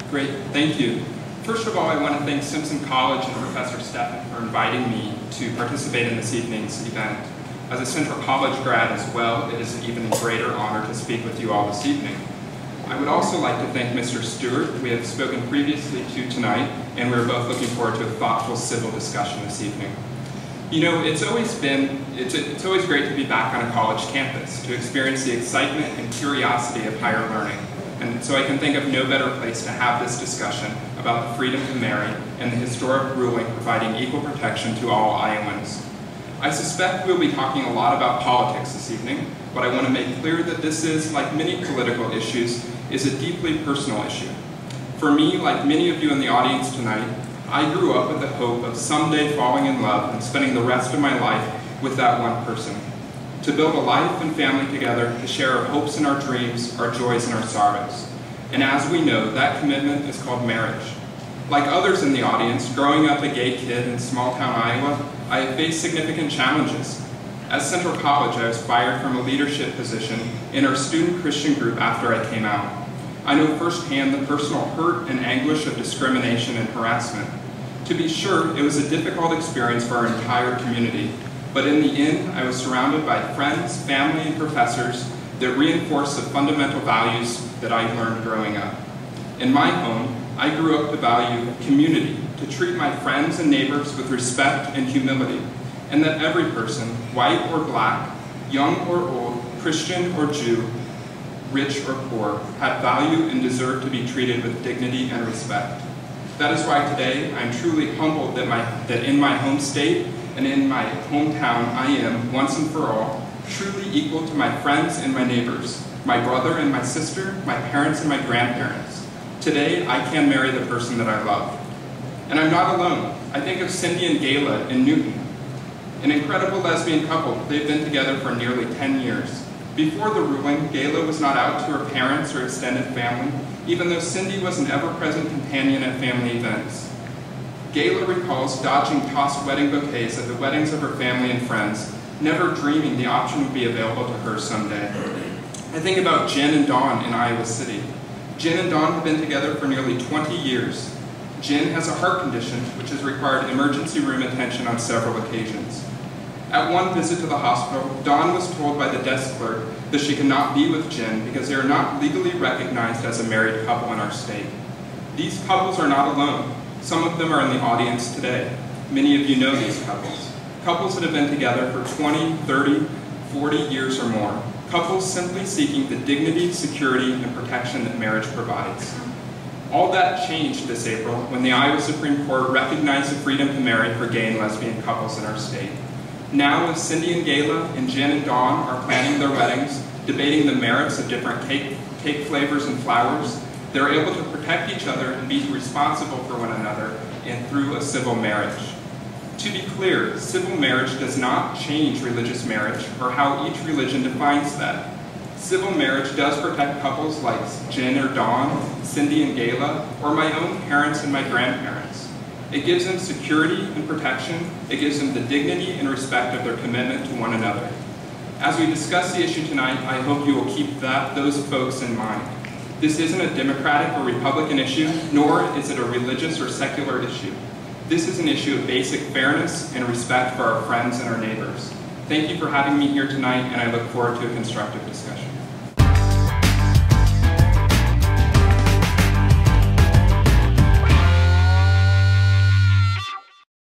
Great, thank you. First of all, I want to thank Simpson College and Professor Steffen for inviting me to participate in this evening's event. As a Central College grad as well, it is an even greater honor to speak with you all this evening. I would also like to thank Mr. Stewart, who we have spoken previously to tonight, and we're both looking forward to a thoughtful civil discussion this evening. You know, it's always great to be back on a college campus, to experience the excitement and curiosity of higher learning. And so I can think of no better place to have this discussion about the freedom to marry and the historic ruling providing equal protection to all Iowans. I suspect we'll be talking a lot about politics this evening, but I want to make clear that this is, like many political issues, is a deeply personal issue. For me, like many of you in the audience tonight, I grew up with the hope of someday falling in love and spending the rest of my life with that one person. To build a life and family together, to share our hopes and our dreams, our joys and our sorrows. And as we know, that commitment is called marriage. Like others in the audience, growing up a gay kid in small-town Iowa, I have faced significant challenges. At Central College, I was fired from a leadership position in our student Christian group after I came out. I know firsthand the personal hurt and anguish of discrimination and harassment. To be sure, it was a difficult experience for our entire community, but in the end, I was surrounded by friends, family, and professors that reinforced the fundamental values that I learned growing up. In my home, I grew up to value community, to treat my friends and neighbors with respect and humility, and that every person, white or black, young or old, Christian or Jew, rich or poor, had value and deserved to be treated with dignity and respect. That is why today I'm truly humbled that in my home state and in my hometown I am, once and for all, truly equal to my friends and my neighbors, my brother and my sister, my parents and my grandparents. Today I can marry the person that I love. And I'm not alone. I think of Cindy and Gayla in Newton, an incredible lesbian couple. They've been together for nearly 10 years. Before the ruling, Gayla was not out to her parents or extended family, even though Cindy was an ever-present companion at family events. Gayla recalls dodging tossed wedding bouquets at the weddings of her family and friends, never dreaming the option would be available to her someday. I think about Jen and Dawn in Iowa City. Jen and Dawn have been together for nearly 20 years. Jen has a heart condition which has required emergency room attention on several occasions. At one visit to the hospital, Dawn was told by the desk clerk that she cannot be with Jen because they are not legally recognized as a married couple in our state. These couples are not alone. Some of them are in the audience today. Many of you know these couples. Couples that have been together for 20, 30, 40 years or more. Couples simply seeking the dignity, security, and protection that marriage provides. All that changed this April when the Iowa Supreme Court recognized the freedom to marry for gay and lesbian couples in our state. Now, as Cindy and Gayla and Jen and Dawn are planning their weddings, debating the merits of different cake flavors and flowers, they're able to protect each other and be responsible for one another and through a civil marriage. To be clear, civil marriage does not change religious marriage or how each religion defines that. Civil marriage does protect couples like Jen or Dawn, Cindy and Gayla, or my own parents and my grandparents. It gives them security and protection. It gives them the dignity and respect of their commitment to one another. As we discuss the issue tonight, I hope you will keep those folks in mind. This isn't a Democratic or Republican issue, nor is it a religious or secular issue. This is an issue of basic fairness and respect for our friends and our neighbors. Thank you for having me here tonight, and I look forward to a constructive discussion.